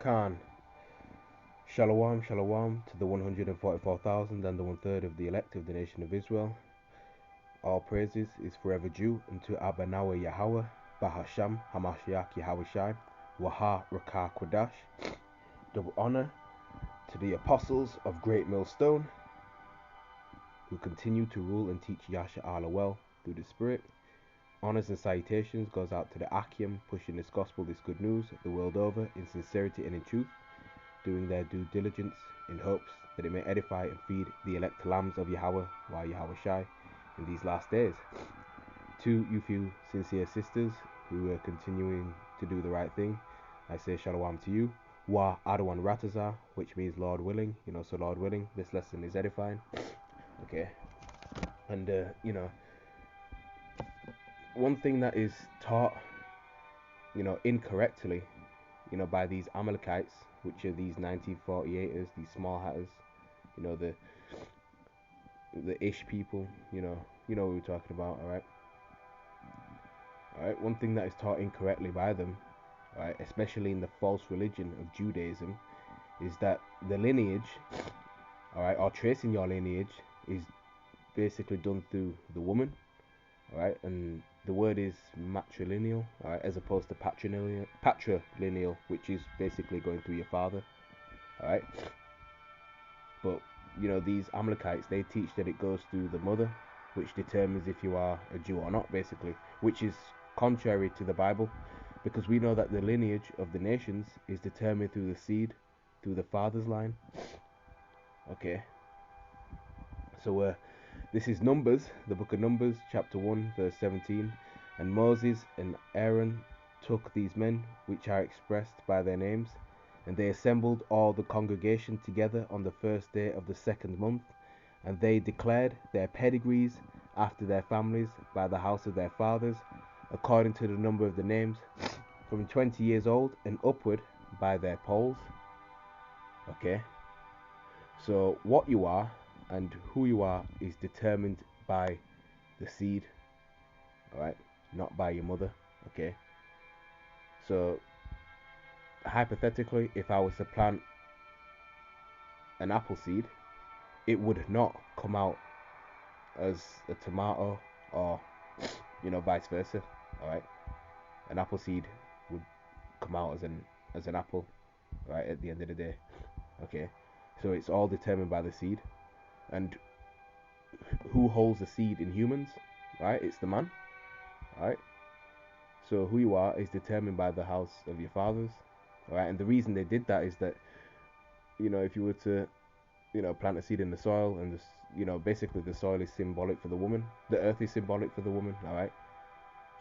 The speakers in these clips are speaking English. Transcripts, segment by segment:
Khan. Shalom, shalom to the 144,000 and the one-third of the elect of the nation of Israel. All praises is forever due unto Abba Nawa Yahweh, Bahasham, Hamashiach Yahweh Shai, Waha Rakah Kodash. Double honor to the apostles of Great Millstone, who continue to rule and teach Yasha Allah well through the Spirit. Honors and salutations goes out to the Akim, pushing this gospel, this good news, the world over, in sincerity and in truth, doing their due diligence in hopes that it may edify and feed the elect lambs of Yahweh, while Yahweh Shai, in these last days. To you few sincere sisters who are continuing to do the right thing, I say shalom to you. Wa Adawan Ratazah, which means Lord willing, so Lord willing, this lesson is edifying. Okay. And, one thing that is taught, incorrectly, by these Amalekites, which are these 1948ers, these small hatters, the Ish people, what we're talking about, alright? Alright, one thing that is taught incorrectly by them, right, especially in the false religion of Judaism, is that the lineage, alright, or tracing your lineage is basically done through the woman, alright, and the word is matrilineal, alright, as opposed to patrilineal, which is basically going through your father, alright. But these Amalekites, they teach that it goes through the mother, which determines if you are a Jew or not, basically, which is contrary to the Bible, because we know that the lineage of the nations is determined through the seed, through the father's line. Okay, so this is Numbers, the book of Numbers, chapter 1, verse 17. And Moses and Aaron took these men, which are expressed by their names, and they assembled all the congregation together on the first day of the second month, and they declared their pedigrees after their families by the house of their fathers, according to the number of the names, from 20 years old and upward, by their polls. Okay, so what you are and who you are is determined by the seed, alright, not by your mother. Okay, so hypothetically, if I was to plant an apple seed, it would not come out as a tomato, or vice versa. Alright, an apple seed would come out as an apple, right, at the end of the day. Okay, so it's all determined by the seed. And who holds the seed in humans? Right, it's the man. Right, so who you are is determined by the house of your fathers. Alright, and the reason they did that is that, if you were to, plant a seed in the soil, and this, basically the soil is symbolic for the woman, the earth is symbolic for the woman. Alright,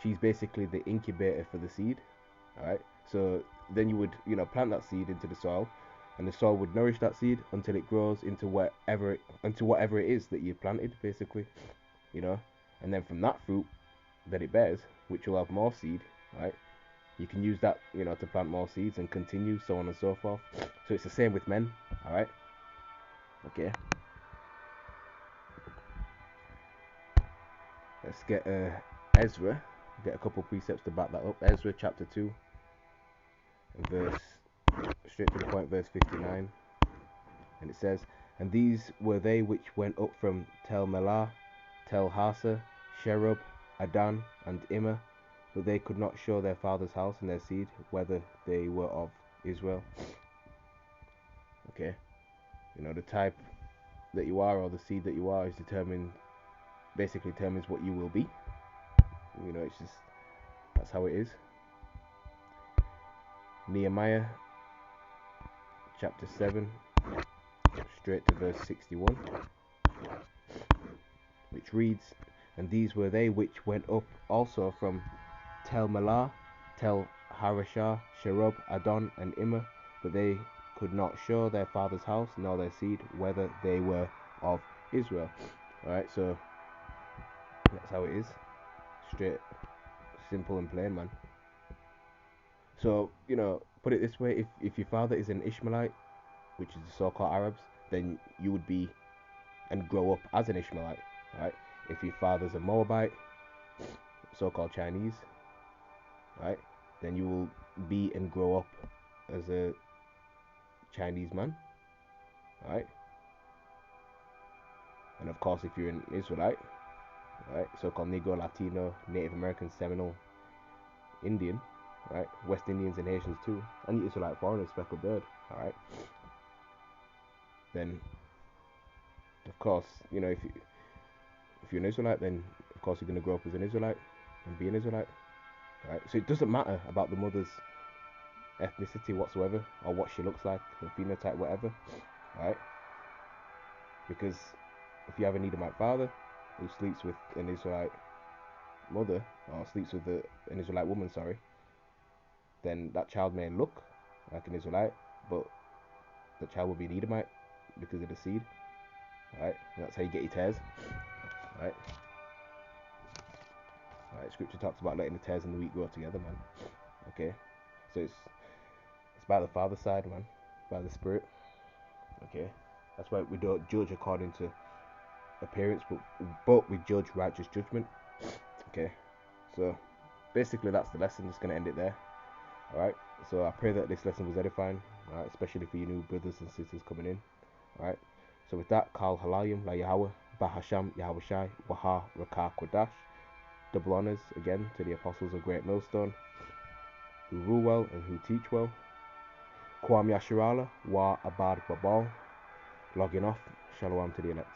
she's basically the incubator for the seed. Alright, so then you would, plant that seed into the soil, and the soil would nourish that seed until it grows into whatever it is that you've planted, basically, and then from that fruit that it bears, which will have more seed, right, you can use that, to plant more seeds and continue, so on and so forth. So it's the same with men. Alright, okay, let's get Ezra, get a couple precepts to back that up. Ezra chapter 2, verse, straight to the point, verse 59, and it says, and these were they which went up from Tel Melah, Tel Harsa, Cherub, Adan, and Immer, but they could not show their father's house and their seed, whether they were of Israel. Okay, the type that you are, or the seed that you are, is basically determines what you will be. It's just, that's how it is. Nehemiah chapter 7, straight to verse 61, which reads, and these were they which went up also from Tel Melah, Tel Harashah, Cherub, Adon, and Immer, but they could not show their father's house nor their seed, whether they were of Israel. Alright, so that's how it is. Straight, simple and plain, man. So, put it this way, if your father is an Ishmaelite, which is the so-called Arabs, then you would be and grow up as an Ishmaelite. Right? If your father's a Moabite, so-called Chinese, right, then you will be and grow up as a Chinese man, right? And of course, if you're an Israelite, right, so-called Negro, Latino, Native American, Seminole, Indian, right, West Indians and Asians too, and Israelite foreigners, speckled bird, all right, then of course, if you're an Israelite, then of course you're gonna grow up as an Israelite and be an Israelite, right? So it doesn't matter about the mother's ethnicity whatsoever or what she looks like, her phenotype, whatever, right? Because if you have an Edomite father who sleeps with an Israelite mother or sleeps with an Israelite woman, sorry, then that child may look like an Israelite, but the child will be an Edomite because of the seed, right? And that's how you get your tares, right? Right, scripture talks about letting the tares and the wheat grow together, man. Okay, so it's by the father side, man, by the spirit. Okay, that's why we don't judge according to appearance, but we judge righteous judgment. Okay, so basically that's the lesson. Just gonna end it there. All right. So I pray that this lesson was edifying. All right, especially for you new brothers and sisters coming in. All right. So with that, Kal Halayim La Yahweh Bahasham Yahweh Shai Waha Rakah Kodash. Double honors again to the apostles of Great Millstone, who rule well and who teach well. Kwam Yasharala Wa Abad Babal. Logging off. Shalom to the elect.